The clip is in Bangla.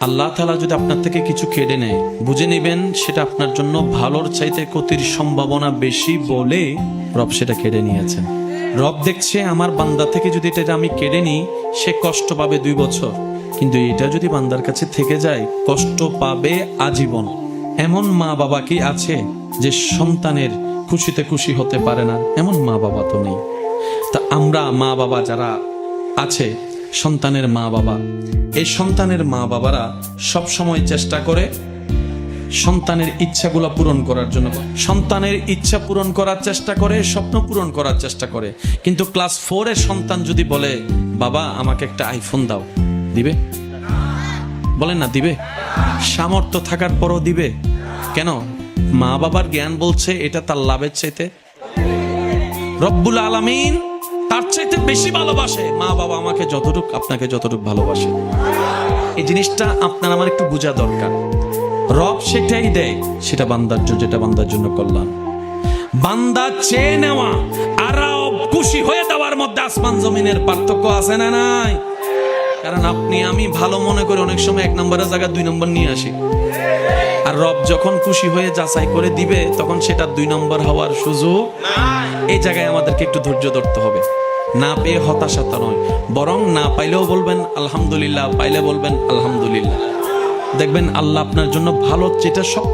আল্লাহ তাআলা যদি আপনার থেকে কিছু কেড়ে নেয়, বুঝে নেবেন সেটা আপনার জন্য ভালোর চাইতে ক্ষতির সম্ভাবনা বেশি বলে রব সেটা কেড়ে নিয়েছেন। রব দেখছে আমার বান্দা থেকে যদি এটা আমি কেড়ে নিই, সে কষ্ট পাবে 2 বছর, কিন্তু এটা যদি বান্দার কাছে থেকে যায় কষ্ট পাবে আজীবন। এমন মা বাবা কি আছে যে সন্তানের খুশিতে খুশি হতে পারে না? এমন মা বাবা তো নেই। তা আমরা মা বাবা যারা আছে, সন্তানের মা বাবা, এই সন্তানের মা বাবারা সব সময় চেষ্টা করে সন্তানের ইচ্ছাগুলো পূরণ করার জন্য। সন্তানের ইচ্ছা পূরণ করার চেষ্টা করে, স্বপ্ন পূরণ করার চেষ্টা করে। কিন্তু ক্লাস 4 এর সন্তান যদি বলে বাবা আমাকে একটা আইফোন দাও, দিবে? বলেন না দিবে? সামর্থ্য থাকার পরও দিবে? কেন? মা বাবার জ্ঞান বলছে এটা তার লাভের চাইতে রব্বুল আলামিন তার চাইতে বেশি ভালোবাসে। মা বাবা আমাকে যতটুকু আপনাকে যতটুকু ভালোবাসে, এই জিনিসটা আপনার আমার একটু বোঝা দরকার। রব সেটাই দেয়, সেটা বান্দার জন্য, যেটা বান্দার জন্য কল্যাণ। বান্দা চেয়ে নেওয়া আর রব খুশি হয়ে দেওয়ার মধ্যে আসমান জমিনের পার্থক্য আছে না নাই? কারণ আপনি আমি ভালো মনে করে অনেক সময় 1 নম্বরের জায়গায় 2 নম্বর নিয়ে আসি, আর রব যখন খুশি হয়ে যাচাই করে দিবে তখন সেটা 2 নম্বর হওয়ার সুযোগ নাই। এই জায়গায় আমাদেরকে একটু ধৈর্য ধরতে হবে। না পেয়ে হতাশাতা নয়, বরং না পাইলেও বলবেন আলহামদুলিল্লাহ, পাইলে বলবেন আলহামদুলিল্লাহ। দেখবেন আল্লাহ আপনার জন্য ভালো যেটা সব